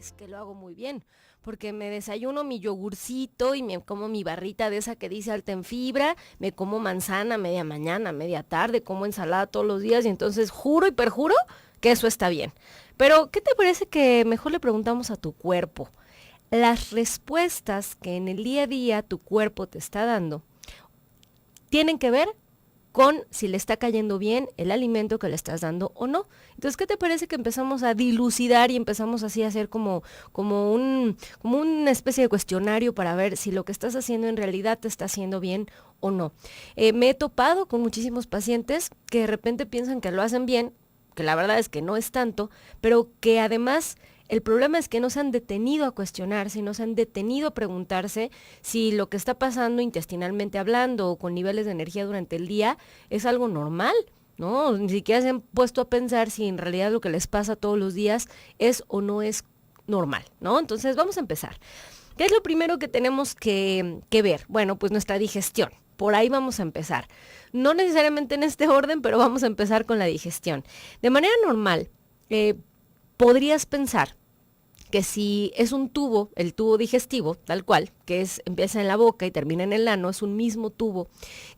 es que lo hago muy bien, porque me desayuno mi yogurcito y me como mi barrita de esa que dice alta en fibra, me como manzana media mañana, media tarde, como ensalada todos los días y entonces juro y perjuro que eso está bien. Pero, ¿qué te parece que mejor le preguntamos a tu cuerpo? Las respuestas que en el día a día tu cuerpo te está dando tienen que ver con si le está cayendo bien el alimento que le estás dando o no. Entonces, ¿qué te parece que empezamos a dilucidar y empezamos así a hacer como una especie de cuestionario para ver si lo que estás haciendo en realidad te está haciendo bien o no? Me he topado con muchísimos pacientes que de repente piensan que lo hacen bien, que la verdad es que no es tanto, pero que además el problema es que no se han detenido a cuestionarse, no se han detenido a preguntarse si lo que está pasando intestinalmente hablando o con niveles de energía durante el día es algo normal, ¿no? Ni siquiera se han puesto a pensar si en realidad lo que les pasa todos los días es o no es normal, ¿no? Entonces vamos a empezar. ¿Qué es lo primero que tenemos que ver? Bueno, pues nuestra digestión. Por ahí vamos a empezar. No necesariamente en este orden, pero vamos a empezar con la digestión. De manera normal, podrías pensar que si es un tubo, el tubo digestivo, tal cual, empieza en la boca y termina en el ano, es un mismo tubo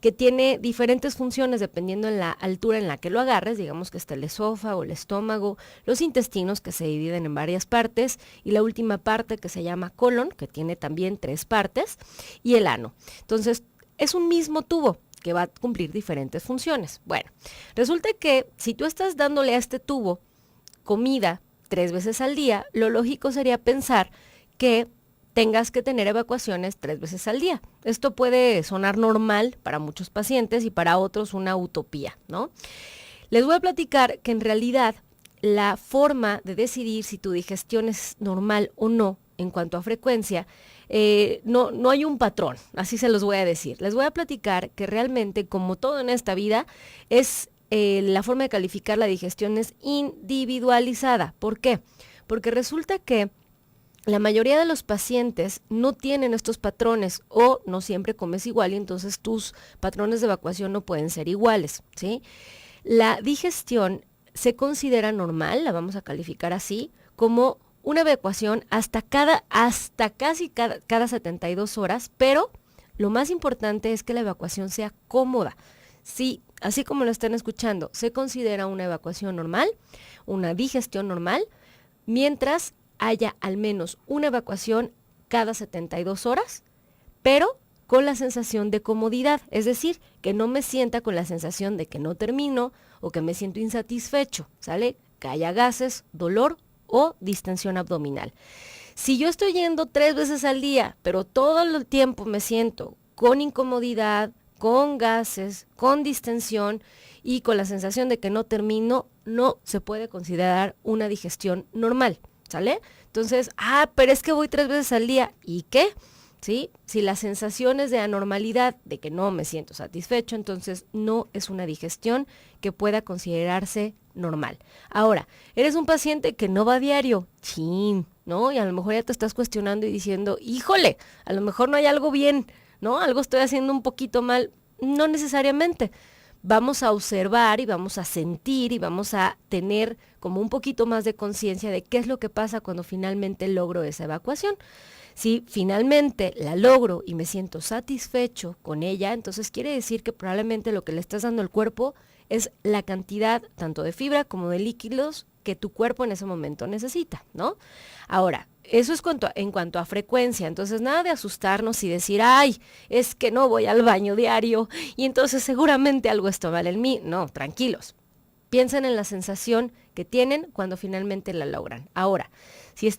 que tiene diferentes funciones dependiendo en la altura en la que lo agarres, digamos que está el esófago, el estómago, los intestinos que se dividen en varias partes y la última parte que se llama colon, que tiene también 3 partes, y el ano. Entonces, es un mismo tubo que va a cumplir diferentes funciones. Bueno, resulta que si tú estás dándole a este tubo comida 3 veces al día, lo lógico sería pensar que tengas que tener evacuaciones 3 veces al día. Esto puede sonar normal para muchos pacientes y para otros una utopía, ¿no? Les voy a platicar que en realidad la forma de decidir si tu digestión es normal o no en cuanto a frecuencia, no hay un patrón, así se los voy a decir. Les voy a platicar que realmente, como todo en esta vida, la forma de calificar la digestión es individualizada. ¿Por qué? Porque resulta que la mayoría de los pacientes no tienen estos patrones o no siempre comes igual y entonces tus patrones de evacuación no pueden ser iguales, ¿sí? La digestión se considera normal, la vamos a calificar así, como una evacuación hasta casi cada 72 horas, pero lo más importante es que la evacuación sea cómoda. Sí, así como lo están escuchando, se considera una evacuación normal, una digestión normal, mientras haya al menos una evacuación cada 72 horas, pero con la sensación de comodidad, es decir, que no me sienta con la sensación de que no termino o que me siento insatisfecho, ¿sale? Que haya gases, dolor o distensión abdominal. Si yo estoy yendo 3 veces al día, pero todo el tiempo me siento con incomodidad, con gases, con distensión y con la sensación de que no termino, no se puede considerar una digestión normal, ¿sale? Entonces, pero es que voy 3 veces al día, ¿y qué? ¿Sí? Si las sensaciones de anormalidad, de que no me siento satisfecho, entonces no es una digestión que pueda considerarse normal. Ahora, eres un paciente que no va a diario, chin, ¿no? Y a lo mejor ya te estás cuestionando y diciendo, híjole, a lo mejor no hay algo bien, ¿no? Algo estoy haciendo un poquito mal. No necesariamente. Vamos a observar y vamos a sentir y vamos a tener como un poquito más de conciencia de qué es lo que pasa cuando finalmente logro esa evacuación. Si finalmente la logro y me siento satisfecho con ella, entonces quiere decir que probablemente lo que le estás dando al cuerpo es la cantidad tanto de fibra como de líquidos que tu cuerpo en ese momento necesita, ¿no? Ahora, eso es en cuanto a frecuencia, entonces nada de asustarnos y decir, ay, es que no voy al baño diario y entonces seguramente algo está mal en mí. No, tranquilos. Piensen en la sensación que tienen cuando finalmente la logran. Ahora, si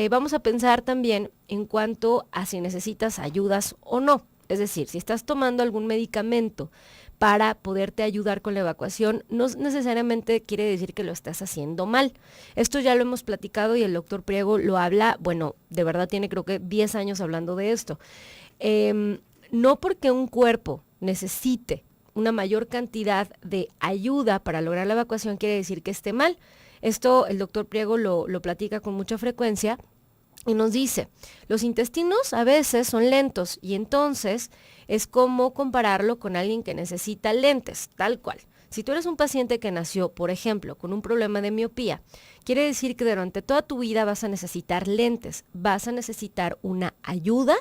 vamos a pensar también en cuanto a si necesitas ayudas o no. Es decir, si estás tomando algún medicamento para poderte ayudar con la evacuación, no necesariamente quiere decir que lo estás haciendo mal. Esto ya lo hemos platicado y el doctor Priego lo habla, bueno, de verdad tiene creo que 10 años hablando de esto. No porque un cuerpo necesite una mayor cantidad de ayuda para lograr la evacuación quiere decir que esté mal. Esto el doctor Priego lo platica con mucha frecuencia y nos dice, los intestinos a veces son lentos y entonces es como compararlo con alguien que necesita lentes, tal cual. Si tú eres un paciente que nació, por ejemplo, con un problema de miopía, quiere decir que durante toda tu vida vas a necesitar lentes, vas a necesitar una ayuda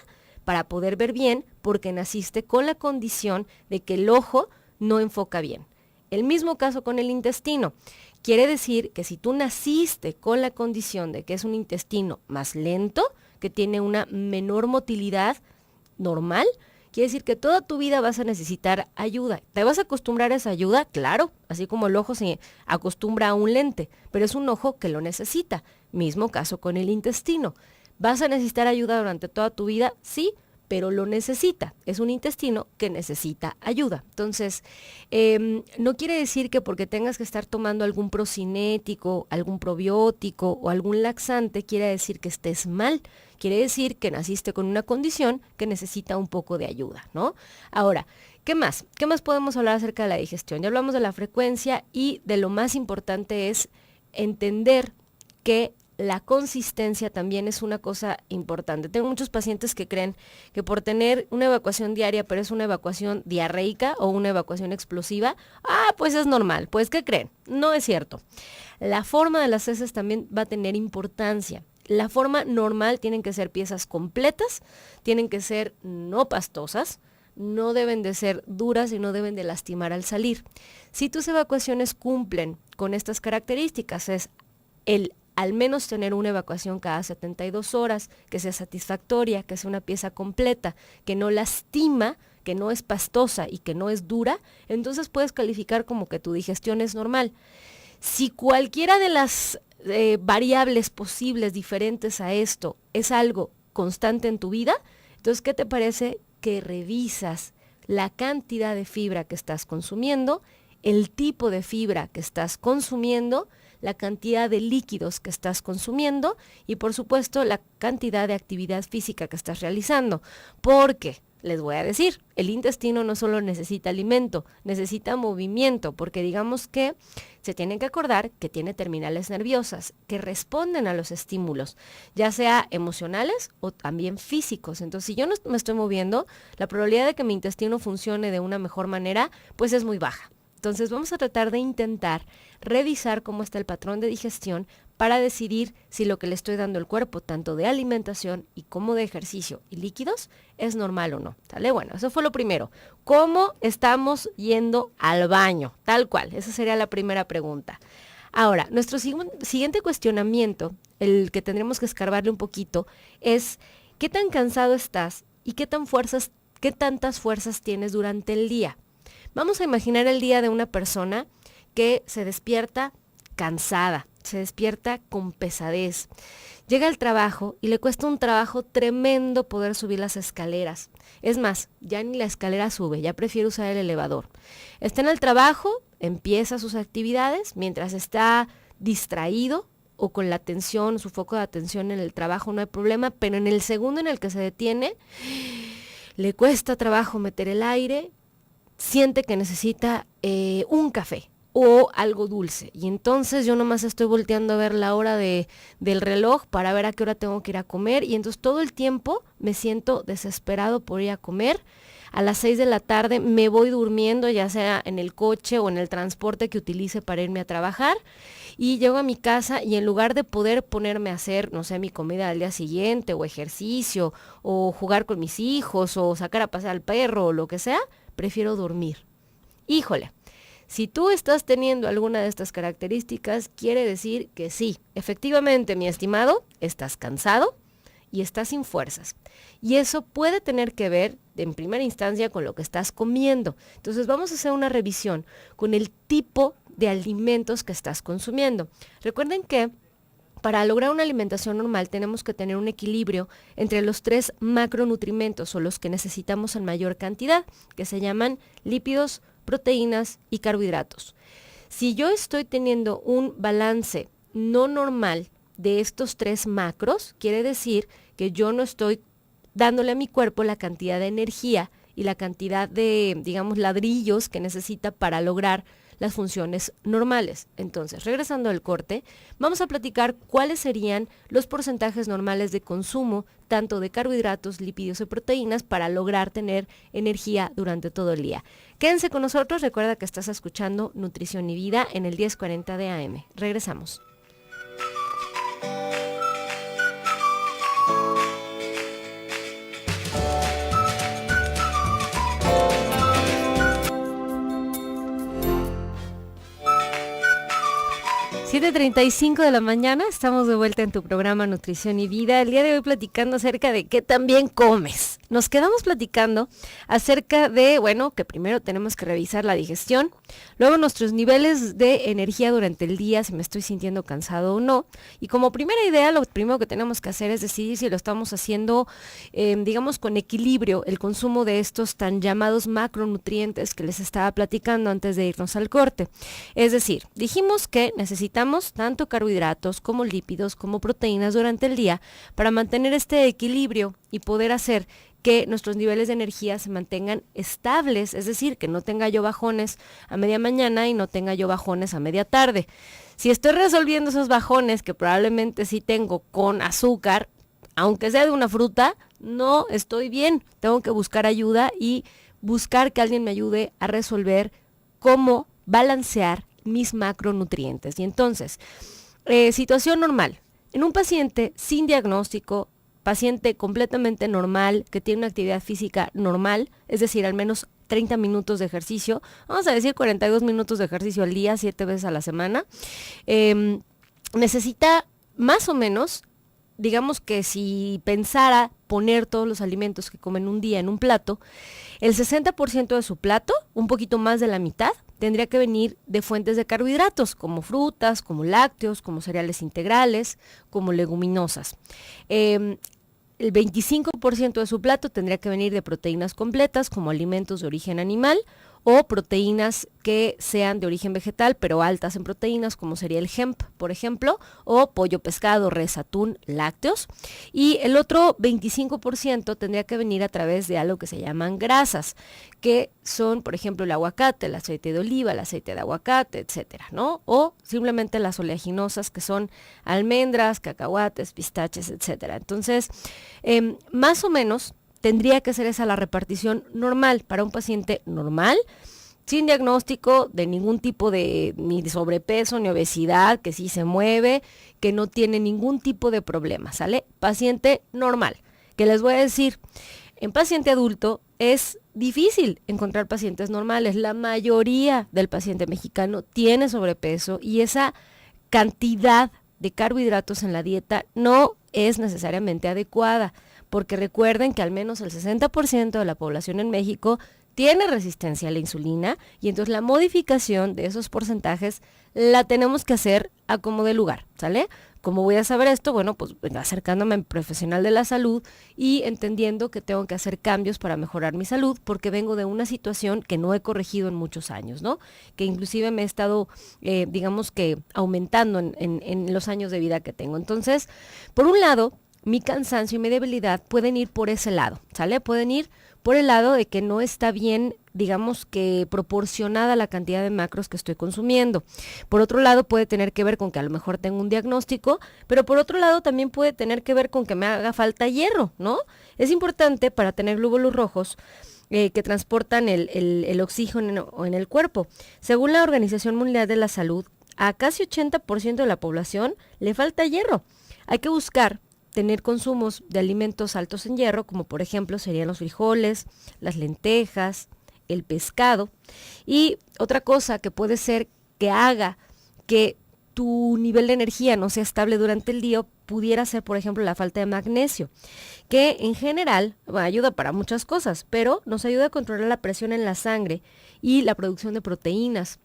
para poder ver bien porque naciste con la condición de que el ojo no enfoca bien. El mismo caso con el intestino. Quiere decir que si tú naciste con la condición de que es un intestino más lento, que tiene una menor motilidad normal, quiere decir que toda tu vida vas a necesitar ayuda. ¿Te vas a acostumbrar a esa ayuda? Claro, así como el ojo se acostumbra a un lente, pero es un ojo que lo necesita. Mismo caso con el intestino. ¿Vas a necesitar ayuda durante toda tu vida? Sí, pero lo necesita. Es un intestino que necesita ayuda. Entonces, no quiere decir que porque tengas que estar tomando algún procinético, algún probiótico o algún laxante, quiere decir que estés mal. Quiere decir que naciste con una condición que necesita un poco de ayuda, ¿no? Ahora, ¿qué más? ¿Qué más podemos hablar acerca de la digestión? Ya hablamos de la frecuencia y de lo más importante es entender que la consistencia también es una cosa importante. Tengo muchos pacientes que creen que por tener una evacuación diaria, pero es una evacuación diarreica o una evacuación explosiva, pues es normal. Pues, ¿qué creen? No es cierto. La forma de las heces también va a tener importancia. La forma normal tienen que ser piezas completas, tienen que ser no pastosas, no deben de ser duras y no deben de lastimar al salir. Si tus evacuaciones cumplen con estas características, es el al menos tener una evacuación cada 72 horas, que sea satisfactoria, que sea una pieza completa, que no lastima, que no es pastosa y que no es dura, entonces puedes calificar como que tu digestión es normal. Si cualquiera de las variables posibles diferentes a esto es algo constante en tu vida, entonces, ¿qué te parece que revisas la cantidad de fibra que estás consumiendo, el tipo de fibra que estás consumiendo, la cantidad de líquidos que estás consumiendo y, por supuesto, la cantidad de actividad física que estás realizando? Porque, les voy a decir, el intestino no solo necesita alimento, necesita movimiento, porque digamos que se tienen que acordar que tiene terminales nerviosas que responden a los estímulos, ya sea emocionales o también físicos. Entonces, si yo no me estoy moviendo, la probabilidad de que mi intestino funcione de una mejor manera, pues es muy baja. Entonces vamos a tratar de intentar revisar cómo está el patrón de digestión para decidir si lo que le estoy dando al cuerpo, tanto de alimentación y como de ejercicio y líquidos, es normal o no. ¿Sale? Bueno, eso fue lo primero. ¿Cómo estamos yendo al baño? Tal cual, esa sería la primera pregunta. Ahora, nuestro siguiente cuestionamiento, el que tendremos que escarbarle un poquito, es ¿qué tan cansado estás y qué tantas fuerzas tienes durante el día? Vamos a imaginar el día de una persona que se despierta cansada, se despierta con pesadez. Llega al trabajo y le cuesta un trabajo tremendo poder subir las escaleras. Es más, ya ni la escalera sube, ya prefiere usar el elevador. Está en el trabajo, empieza sus actividades, mientras está distraído o con la atención, su foco de atención en el trabajo no hay problema, pero en el segundo en el que se detiene, le cuesta trabajo meter el aire, siente que necesita un café o algo dulce. Y entonces yo nomás estoy volteando a ver la hora del reloj para ver a qué hora tengo que ir a comer. Y entonces todo el tiempo me siento desesperado por ir a comer. A las 6 de la tarde me voy durmiendo, ya sea en el coche o en el transporte que utilice para irme a trabajar. Y llego a mi casa y en lugar de poder ponerme a hacer, no sé, mi comida al día siguiente o ejercicio o jugar con mis hijos o sacar a pasear al perro o lo que sea, prefiero dormir. Híjole, si tú estás teniendo alguna de estas características, quiere decir que sí, efectivamente, mi estimado, estás cansado y estás sin fuerzas. Y eso puede tener que ver, en primera instancia, con lo que estás comiendo. Entonces vamos a hacer una revisión con el tipo de alimentos que estás consumiendo. Recuerden que para lograr una alimentación normal tenemos que tener un equilibrio entre los 3 macronutrimentos o los que necesitamos en mayor cantidad, que se llaman lípidos, proteínas y carbohidratos. Si yo estoy teniendo un balance no normal de estos 3 macros, quiere decir que yo no estoy dándole a mi cuerpo la cantidad de energía y la cantidad de, digamos, ladrillos que necesita para lograr las funciones normales. Entonces, regresando al corte, vamos a platicar cuáles serían los porcentajes normales de consumo tanto de carbohidratos, lípidos y proteínas para lograr tener energía durante todo el día. Quédense con nosotros, recuerda que estás escuchando Nutrición y Vida en el 1040 de AM. Regresamos. (7:35 de la mañana, estamos de vuelta en tu programa Nutrición y Vida. El día de hoy platicando acerca de qué también comes. Nos quedamos platicando acerca de, bueno, que primero tenemos que revisar la digestión, luego nuestros niveles de energía durante el día, si me estoy sintiendo cansado o no. Y como primera idea, lo primero que tenemos que hacer es decidir si lo estamos haciendo, digamos, con equilibrio, el consumo de estos tan llamados macronutrientes que les estaba platicando antes de irnos al corte. Es decir, dijimos que necesitamos tanto carbohidratos como lípidos como proteínas durante el día para mantener este equilibrio y poder hacer que nuestros niveles de energía se mantengan estables, es decir, que no tenga yo bajones a media mañana y no tenga yo bajones a media tarde. Si estoy resolviendo esos bajones, que probablemente sí tengo con azúcar, aunque sea de una fruta, no estoy bien. Tengo que buscar ayuda y buscar que alguien me ayude a resolver cómo balancear mis macronutrientes. Y entonces, situación normal. En un paciente sin diagnóstico, paciente completamente normal, que tiene una actividad física normal, es decir, al menos 30 minutos de ejercicio, vamos a decir 42 minutos de ejercicio al día, 7 veces a la semana, necesita más o menos, digamos que si pensara poner todos los alimentos que comen un día en un plato, el 60% de su plato, un poquito más de la mitad, tendría que venir de fuentes de carbohidratos, como frutas, como lácteos, como cereales integrales, como leguminosas. El 25% de su plato tendría que venir de proteínas completas, como alimentos de origen animal, o proteínas que sean de origen vegetal, pero altas en proteínas, como sería el hemp, por ejemplo, o pollo, pescado, res, atún, lácteos. Y el otro 25% tendría que venir a través de algo que se llaman grasas, que son, por ejemplo, el aguacate, el aceite de oliva, el aceite de aguacate, etcétera, ¿no? O simplemente las oleaginosas, que son almendras, cacahuates, pistaches, etcétera. Entonces, más o menos tendría que ser esa la repartición normal para un paciente normal, sin diagnóstico de ningún tipo de ni de sobrepeso ni obesidad, que sí se mueve, que no tiene ningún tipo de problema, ¿sale? Paciente normal, que les voy a decir, en paciente adulto es difícil encontrar pacientes normales. La mayoría del paciente mexicano tiene sobrepeso y esa cantidad de carbohidratos en la dieta no es necesariamente adecuada, porque recuerden que al menos el 60% de la población en México tiene resistencia a la insulina y entonces la modificación de esos porcentajes la tenemos que hacer a como de lugar, ¿sale? ¿Cómo voy a saber esto? Bueno, pues acercándome a un profesional de la salud y entendiendo que tengo que hacer cambios para mejorar mi salud, porque vengo de una situación que no he corregido en muchos años, ¿no? Que inclusive me he estado, digamos que, aumentando en los años de vida que tengo. Entonces, por un lado, mi cansancio y mi debilidad pueden ir por ese lado, ¿sale? Pueden ir por el lado de que no está bien, digamos que proporcionada la cantidad de macros que estoy consumiendo. Por otro lado, puede tener que ver con que a lo mejor tengo un diagnóstico, pero por otro lado también puede tener que ver con que me haga falta hierro, ¿no? Es importante para tener glóbulos rojos que transportan el oxígeno en el cuerpo. Según la Organización Mundial de la Salud, a casi 80% de la población le falta hierro. Hay que buscar tener consumos de alimentos altos en hierro, como por ejemplo serían los frijoles, las lentejas, el pescado. Y otra cosa que puede ser que haga que tu nivel de energía no sea estable durante el día pudiera ser, por ejemplo, la falta de magnesio, que en general ayuda para muchas cosas, pero nos ayuda a controlar la presión en la sangre y la producción de proteínas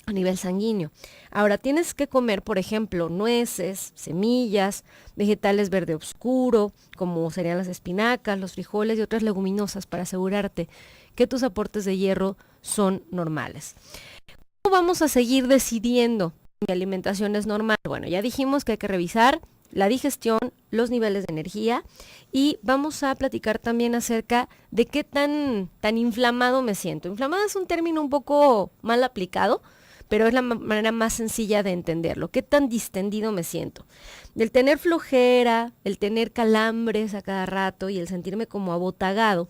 a nivel sanguíneo. Ahora, tienes que comer, por ejemplo, nueces, semillas, vegetales verde oscuro, como serían las espinacas, los frijoles y otras leguminosas, para asegurarte que tus aportes de hierro son normales. ¿Cómo vamos a seguir decidiendo si mi alimentación es normal? Bueno, ya dijimos que hay que revisar la digestión, los niveles de energía, y vamos a platicar también acerca de qué tan inflamado me siento. Inflamado es un término un poco mal aplicado, pero es la manera más sencilla de entenderlo. ¿Qué tan distendido me siento? El tener flojera, el tener calambres a cada rato y el sentirme como abotagado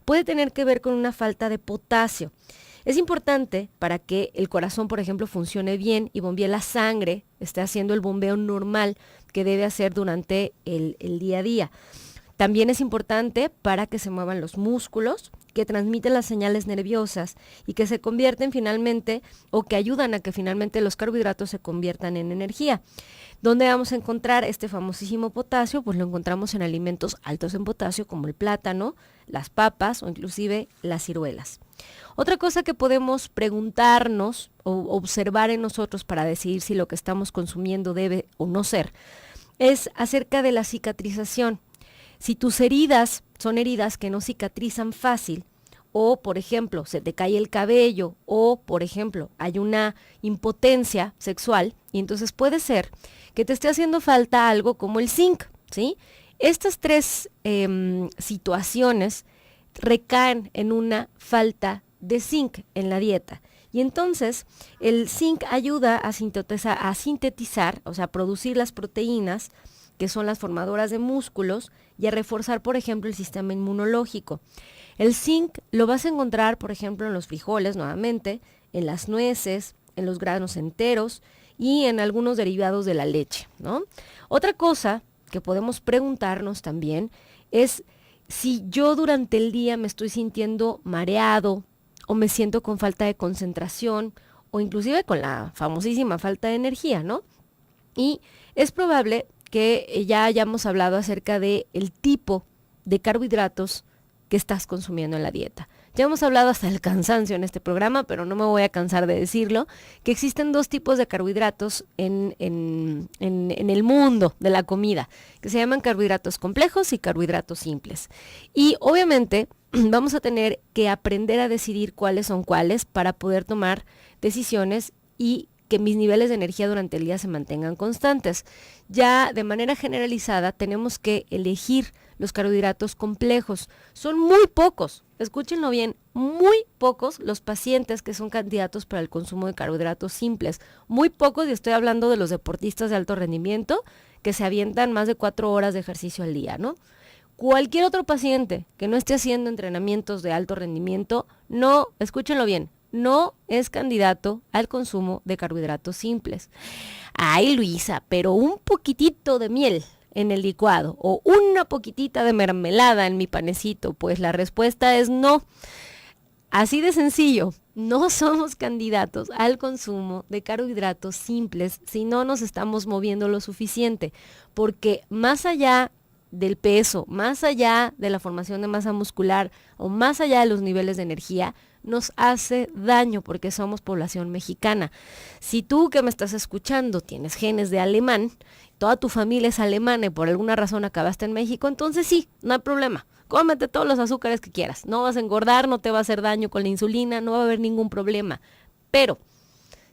puede tener que ver con una falta de potasio. Es importante para que el corazón, por ejemplo, funcione bien y bombee la sangre, esté haciendo el bombeo normal que debe hacer durante el día a día. También es importante para que se muevan los músculos, que transmiten las señales nerviosas y que se convierten finalmente o que ayudan a que finalmente los carbohidratos se conviertan en energía. ¿Dónde vamos a encontrar este famosísimo potasio? Pues lo encontramos en alimentos altos en potasio como el plátano, las papas o inclusive las ciruelas. Otra cosa que podemos preguntarnos o observar en nosotros para decidir si lo que estamos consumiendo debe o no ser es acerca de la cicatrización. Si tus heridas son heridas que no cicatrizan fácil, o por ejemplo se te cae el cabello, o por ejemplo hay una impotencia sexual, y entonces puede ser que te esté haciendo falta algo como el zinc, ¿sí? Estas tres situaciones recaen en una falta de zinc en la dieta. Y entonces el zinc ayuda a sintetizar, o sea, a producir las proteínas que son las formadoras de músculos, y a reforzar, por ejemplo, el sistema inmunológico. El zinc lo vas a encontrar, por ejemplo, en los frijoles, nuevamente, en las nueces, en los granos enteros y en algunos derivados de la leche, ¿no? Otra cosa que podemos preguntarnos también es si yo durante el día me estoy sintiendo mareado o me siento con falta de concentración o inclusive con la famosísima falta de energía, ¿no? Y es probable que ya hayamos hablado acerca del tipo de carbohidratos que estás consumiendo en la dieta. Ya hemos hablado hasta el cansancio en este programa, pero no me voy a cansar de decirlo, que existen dos tipos de carbohidratos en el mundo de la comida, que se llaman carbohidratos complejos y carbohidratos simples. Y obviamente vamos a tener que aprender a decidir cuáles son cuáles para poder tomar decisiones y que mis niveles de energía durante el día se mantengan constantes. Ya de manera generalizada tenemos que elegir los carbohidratos complejos. Son muy pocos, escúchenlo bien, muy pocos los pacientes que son candidatos para el consumo de carbohidratos simples. Muy pocos, y estoy hablando de los deportistas de alto rendimiento que se avientan más de 4 horas de ejercicio al día, ¿no? Cualquier otro paciente que no esté haciendo entrenamientos de alto rendimiento, no, escúchenlo bien, no es candidato al consumo de carbohidratos simples. Ay, Luisa, pero un poquitito de miel en el licuado o una poquitita de mermelada en mi panecito, pues la respuesta es no. Así de sencillo, no somos candidatos al consumo de carbohidratos simples si no nos estamos moviendo lo suficiente, porque más allá del peso, más allá de la formación de masa muscular o más allá de los niveles de energía, nos hace daño porque somos población mexicana. Si tú que me estás escuchando tienes genes de alemán, toda tu familia es alemana y por alguna razón acabaste en México, entonces sí, no hay problema. Cómete todos los azúcares que quieras. No vas a engordar, no te va a hacer daño con la insulina, no va a haber ningún problema. Pero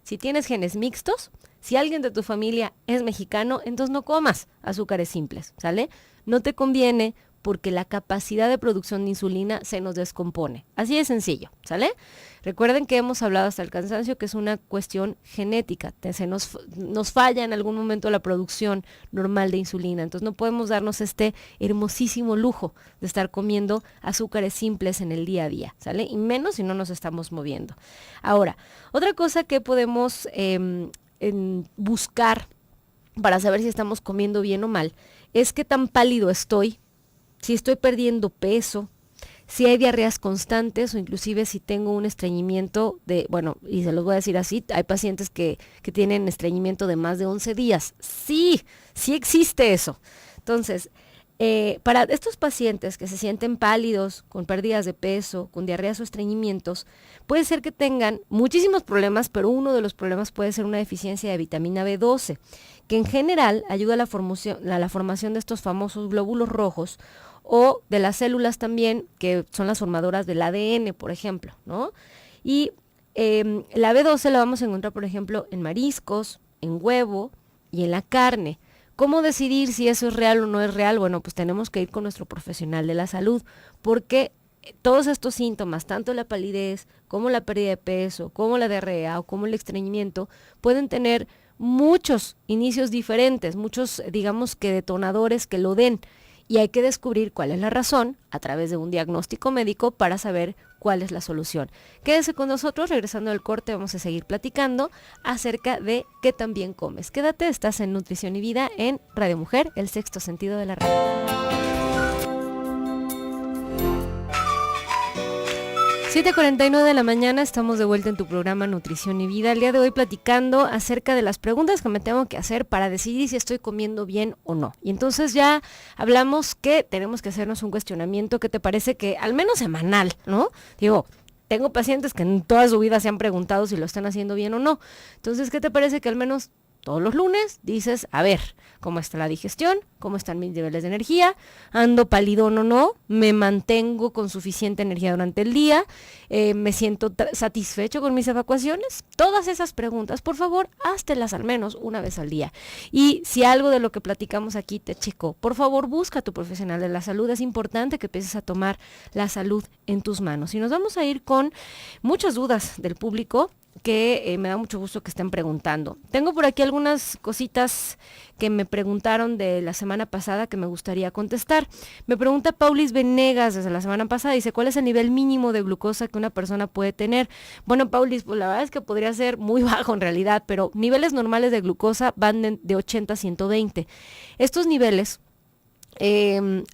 si tienes genes mixtos, si alguien de tu familia es mexicano, entonces no comas azúcares simples, ¿sale? No te conviene porque la capacidad de producción de insulina se nos descompone. Así de sencillo, ¿sale? Recuerden que hemos hablado hasta el cansancio que es una cuestión genética. Nos falla en algún momento la producción normal de insulina. Entonces no podemos darnos este hermosísimo lujo de estar comiendo azúcares simples en el día a día, ¿sale? Y menos si no nos estamos moviendo. Ahora, otra cosa que podemos buscar para saber si estamos comiendo bien o mal es qué tan pálido estoy, si estoy perdiendo peso, si hay diarreas constantes o inclusive si tengo un estreñimiento y se los voy a decir así, hay pacientes que tienen estreñimiento de más de 11 días. Sí existe eso. Entonces, para estos pacientes que se sienten pálidos, con pérdidas de peso, con diarreas o estreñimientos, puede ser que tengan muchísimos problemas, pero uno de los problemas puede ser una deficiencia de vitamina B12, que en general ayuda a la formación de estos famosos glóbulos rojos o de las células también, que son las formadoras del ADN, por ejemplo, ¿no? Y la B12 la vamos a encontrar, por ejemplo, en mariscos, en huevo y en la carne. ¿Cómo decidir si eso es real o no es real? Bueno, pues tenemos que ir con nuestro profesional de la salud, porque todos estos síntomas, tanto la palidez como la pérdida de peso, como la diarrea o como el estreñimiento, pueden tener muchos inicios diferentes, muchos, digamos que detonadores que lo den. Y hay que descubrir cuál es la razón a través de un diagnóstico médico para saber cuál es la solución. Quédese con nosotros, regresando al corte vamos a seguir platicando acerca de qué tan bien comes. Quédate, estás en Nutrición y Vida en Radio Mujer, el sexto sentido de la radio. 7:49 de la mañana, estamos de vuelta en tu programa Nutrición y Vida. El día de hoy platicando acerca de las preguntas que me tengo que hacer para decidir si estoy comiendo bien o no. Y entonces ya hablamos que tenemos que hacernos un cuestionamiento que te parece que al menos semanal, ¿no? Digo, tengo pacientes que en toda su vida se han preguntado si lo están haciendo bien o no. Entonces, ¿qué te parece que al menos todos los lunes dices, a ver, cómo está la digestión, cómo están mis niveles de energía, ando palidón o no, me mantengo con suficiente energía durante el día, me siento satisfecho con mis evacuaciones? Todas esas preguntas, por favor, háztelas al menos una vez al día. Y si algo de lo que platicamos aquí te checó, por favor, busca a tu profesional de la salud. Es importante que empieces a tomar la salud en tus manos. Y nos vamos a ir con muchas dudas del público que me da mucho gusto que estén preguntando. Tengo por aquí algunas cositas que me preguntaron de la semana pasada que me gustaría contestar. Me pregunta Paulis Venegas desde la semana pasada, dice, ¿cuál es el nivel mínimo de glucosa que una persona puede tener? Bueno, Paulis, pues la verdad es que podría ser muy bajo en realidad, pero niveles normales de glucosa van de 80 a 120. Estos niveles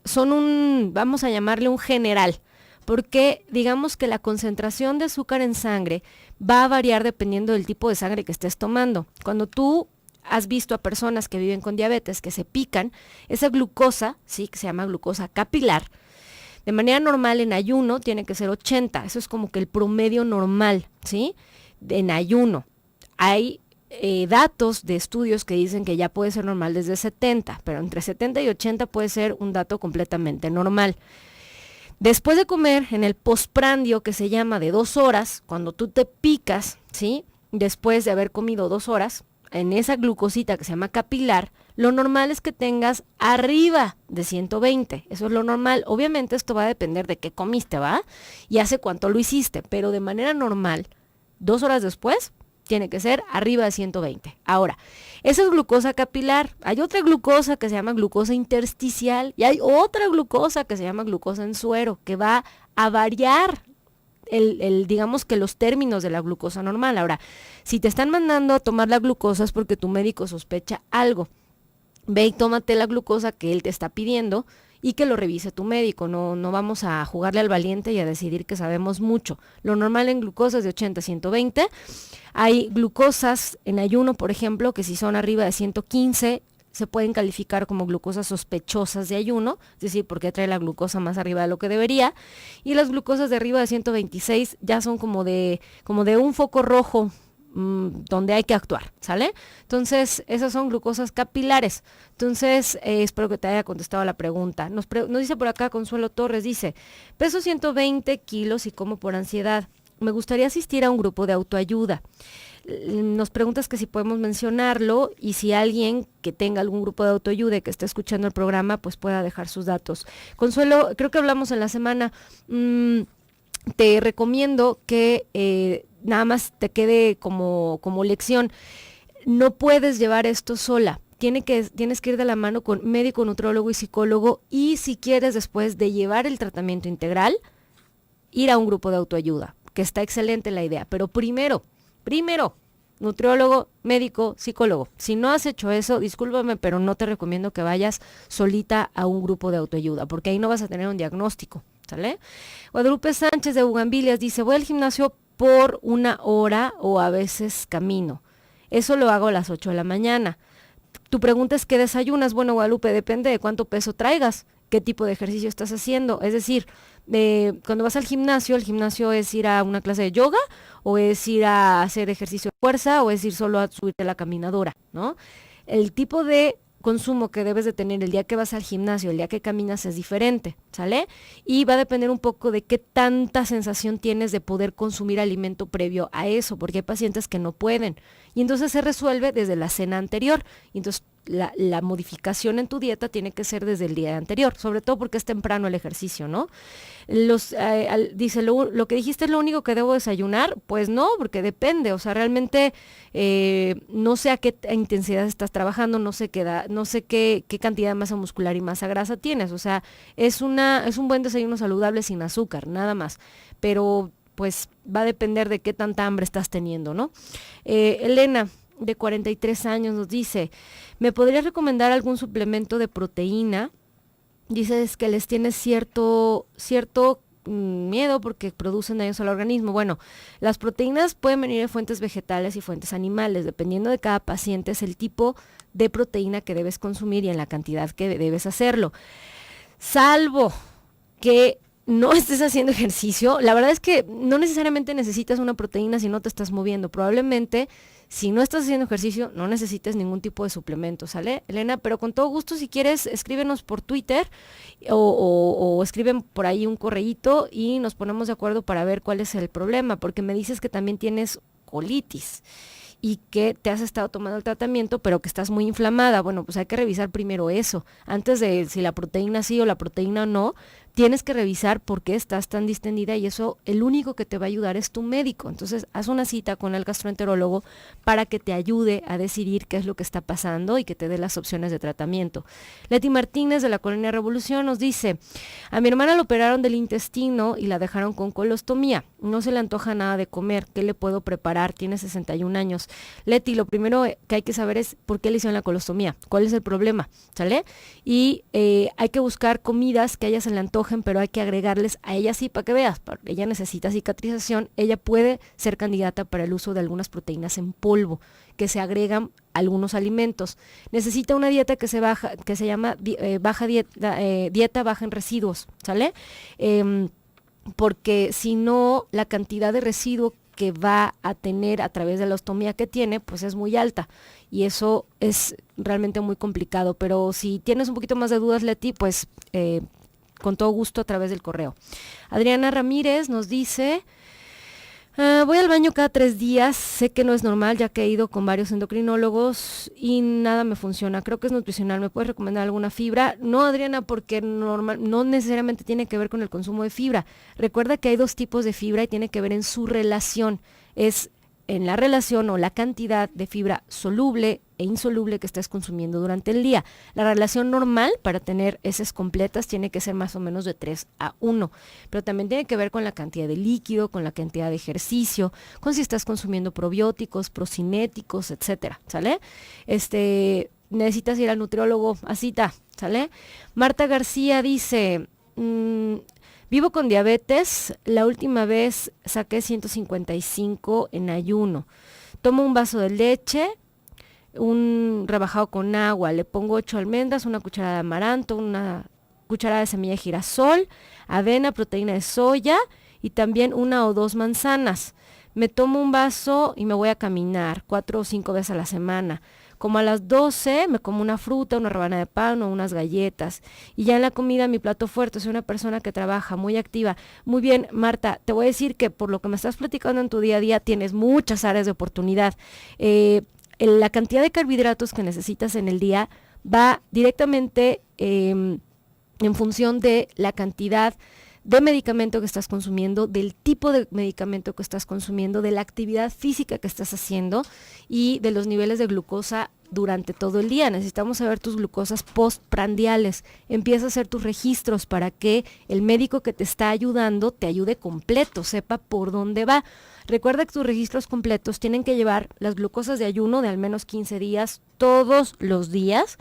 son vamos a llamarle un general, porque digamos que la concentración de azúcar en sangre va a variar dependiendo del tipo de sangre que estés tomando. Cuando tú has visto a personas que viven con diabetes que se pican, esa glucosa, sí, que se llama glucosa capilar, de manera normal en ayuno tiene que ser 80, eso es como que el promedio normal, ¿sí? En ayuno. Hay datos de estudios que dicen que ya puede ser normal desde 70, pero entre 70 y 80 puede ser un dato completamente normal. Después de comer, en el postprandio que se llama de 2 horas, cuando tú te picas, ¿sí? Después de haber comido 2 horas, en esa glucosita que se llama capilar, lo normal es que tengas arriba de 120. Eso es lo normal. Obviamente esto va a depender de qué comiste, ¿va? Y hace cuánto lo hiciste, pero de manera normal, 2 horas después, tiene que ser arriba de 120. Ahora, esa es glucosa capilar. Hay otra glucosa que se llama glucosa intersticial y hay otra glucosa que se llama glucosa en suero, que va a variar digamos que los términos de la glucosa normal. Ahora, si te están mandando a tomar la glucosa es porque tu médico sospecha algo. Ve y tómate la glucosa que él te está pidiendo y que lo revise tu médico. No vamos a jugarle al valiente y a decidir que sabemos mucho. Lo normal en glucosa es de 80 a 120. Hay glucosas en ayuno, por ejemplo, que si son arriba de 115 se pueden calificar como glucosas sospechosas de ayuno, es decir, porque trae la glucosa más arriba de lo que debería. Y las glucosas de arriba de 126 ya son como de un foco rojo, donde hay que actuar, ¿sale? Entonces, esas son glucosas capilares. Entonces, espero que te haya contestado la pregunta. Nos dice por acá Consuelo Torres, dice, peso 120 kilos y como por ansiedad. Me gustaría asistir a un grupo de autoayuda. Nos preguntas que si podemos mencionarlo y si alguien que tenga algún grupo de autoayuda y que esté escuchando el programa, pues pueda dejar sus datos. Consuelo, creo que hablamos en la semana, te recomiendo que nada más te quede como lección. No puedes llevar esto sola. Tienes que ir de la mano con médico, nutrólogo y psicólogo, y si quieres, después de llevar el tratamiento integral, ir a un grupo de autoayuda, que está excelente la idea. Pero primero, nutriólogo, médico, psicólogo. Si no has hecho eso, discúlpame, pero no te recomiendo que vayas solita a un grupo de autoayuda, porque ahí no vas a tener un diagnóstico, ¿sale? Guadalupe Sánchez de Bugambilias dice, voy al gimnasio por 1 hora o a veces camino. Eso lo hago a las 8 de la mañana. Tu pregunta es ¿qué desayunas? Bueno, Guadalupe, depende de cuánto peso traigas, qué tipo de ejercicio estás haciendo. Es decir, cuando vas al gimnasio, ¿el gimnasio es ir a una clase de yoga o es ir a hacer ejercicio de fuerza o es ir solo a subirte a la caminadora, ¿no? El tipo de consumo que debes de tener el día que vas al gimnasio, el día que caminas es diferente, ¿sale? Y va a depender un poco de qué tanta sensación tienes de poder consumir alimento previo a eso, porque hay pacientes que no pueden. Y entonces se resuelve desde la cena anterior. Y entonces la modificación en tu dieta tiene que ser desde el día anterior, sobre todo porque es temprano el ejercicio, ¿no? Dice, lo que dijiste es lo único que debo desayunar, pues no, porque depende, o sea, realmente no sé a qué intensidad estás trabajando, no sé qué cantidad de masa muscular y masa grasa tienes, o sea, es un buen desayuno saludable sin azúcar, nada más, pero pues va a depender de qué tanta hambre estás teniendo, ¿no? Elena, de 43 años, nos dice, ¿me podrías recomendar algún suplemento de proteína? Dices que les tienes cierto miedo porque producen daños al organismo. Bueno, las proteínas pueden venir de fuentes vegetales y fuentes animales. Dependiendo de cada paciente es el tipo de proteína que debes consumir y en la cantidad que debes hacerlo. Salvo que no estés haciendo ejercicio, la verdad es que no necesariamente necesitas una proteína si no te estás moviendo. Probablemente si no estás haciendo ejercicio no necesites ningún tipo de suplemento, ¿sale, Elena? Pero con todo gusto, si quieres, escríbenos por Twitter o escriben por ahí un correíto y nos ponemos de acuerdo para ver cuál es el problema, porque me dices que también tienes colitis y que te has estado tomando el tratamiento, pero que estás muy inflamada. Bueno, pues hay que revisar primero eso. Antes de si la proteína sí o la proteína no, tienes que revisar por qué estás tan distendida y eso, el único que te va a ayudar es tu médico. Entonces, haz una cita con el gastroenterólogo para que te ayude a decidir qué es lo que está pasando y que te dé las opciones de tratamiento. Leti Martínez, de la Colonia Revolución, nos dice, a mi hermana le operaron del intestino y la dejaron con colostomía. No se le antoja nada de comer. ¿Qué le puedo preparar? Tiene 61 años. Leti, lo primero que hay que saber es por qué le hicieron la colostomía, cuál es el problema, ¿sale? Y hay que buscar comidas que a ella se le antojen, pero hay que agregarles a ella sí, para que veas, ella necesita cicatrización, ella puede ser candidata para el uso de algunas proteínas en polvo, que se agregan a algunos alimentos. Necesita una dieta que se llama dieta baja en residuos, ¿sale? Porque si no, la cantidad de residuo que va a tener a través de la ostomía que tiene, pues es muy alta y eso es realmente muy complicado, pero si tienes un poquito más de dudas, Leti, pues con todo gusto a través del correo. Adriana Ramírez nos dice, voy al baño cada 3 días, sé que no es normal ya que he ido con varios endocrinólogos y nada me funciona, creo que es nutricional, ¿me puedes recomendar alguna fibra? No, Adriana, porque no necesariamente tiene que ver con el consumo de fibra. Recuerda que hay 2 tipos de fibra y tiene que ver en su relación, es en la relación o la cantidad de fibra soluble e insoluble que estés consumiendo durante el día. La relación normal para tener heces completas tiene que ser más o menos de 3:1, pero también tiene que ver con la cantidad de líquido, con la cantidad de ejercicio, con si estás consumiendo probióticos, procinéticos, etcétera, ¿sale? Necesitas ir al nutriólogo a cita, ¿sale? Marta García dice, vivo con diabetes, la última vez saqué 155 en ayuno. Tomo un vaso de leche, un rebajado con agua, le pongo 8 almendras, una cucharada de amaranto, una cucharada de semilla de girasol, avena, proteína de soya y también 1 o 2 manzanas. Me tomo un vaso y me voy a caminar 4 o 5 veces a la semana. Como a las 12 me como una fruta, una rebanada de pan o unas galletas. Y ya en la comida mi plato fuerte, soy una persona que trabaja, muy activa. Muy bien, Marta, te voy a decir que por lo que me estás platicando en tu día a día tienes muchas áreas de oportunidad. La cantidad de carbohidratos que necesitas en el día va directamente en función de la cantidad de medicamento que estás consumiendo, del tipo de medicamento que estás consumiendo, de la actividad física que estás haciendo y de los niveles de glucosa durante todo el día. Necesitamos saber tus glucosas postprandiales. Empieza a hacer tus registros para que el médico que te está ayudando te ayude completo, sepa por dónde va. Recuerda que tus registros completos tienen que llevar las glucosas de ayuno de al menos 15 días todos los días.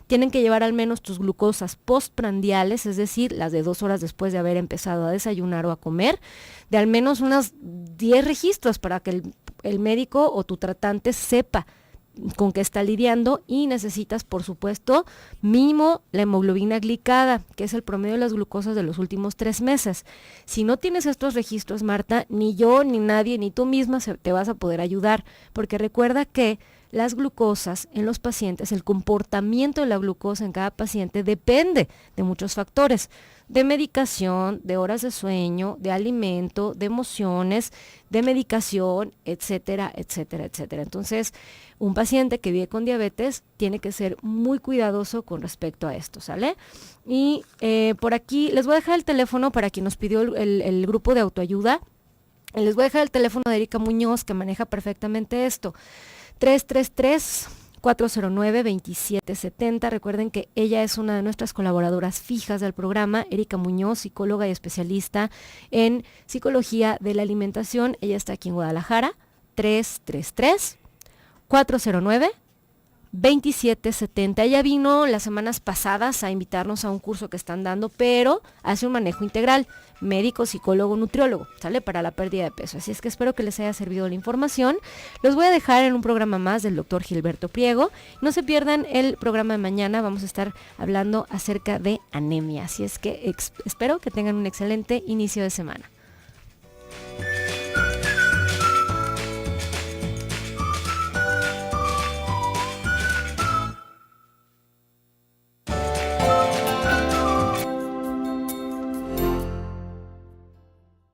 Tienen que llevar al menos tus glucosas postprandiales, es decir, las de 2 horas después de haber empezado a desayunar o a comer, de al menos unas 10 registros para que el médico o tu tratante sepa con qué está lidiando. Y necesitas, por supuesto, mínimo la hemoglobina glicada, que es el promedio de las glucosas de los últimos 3 meses. Si no tienes estos registros, Marta, ni yo, ni nadie, ni tú misma te vas a poder ayudar, porque recuerda que las glucosas en los pacientes, el comportamiento de la glucosa en cada paciente depende de muchos factores, de medicación, de horas de sueño, de alimento, de emociones, de medicación, etcétera, etcétera, etcétera. Entonces, un paciente que vive con diabetes tiene que ser muy cuidadoso con respecto a esto, ¿sale? Y por aquí les voy a dejar el teléfono para quien nos pidió el grupo de autoayuda. Les voy a dejar el teléfono de Erika Muñoz, que maneja perfectamente esto. 333-409-2770. Recuerden que ella es una de nuestras colaboradoras fijas del programa. Erika Muñoz, psicóloga y especialista en psicología de la alimentación. Ella está aquí en Guadalajara. 333-409-2770. Ella vino las semanas pasadas a invitarnos a un curso que están dando, pero hace un manejo integral, médico, psicólogo, nutriólogo, ¿sale? Para la pérdida de peso. Así es que espero que les haya servido la información. Los voy a dejar en un programa más del doctor Gilberto Priego. No se pierdan el programa de mañana, vamos a estar hablando acerca de anemia. Así es que espero que tengan un excelente inicio de semana.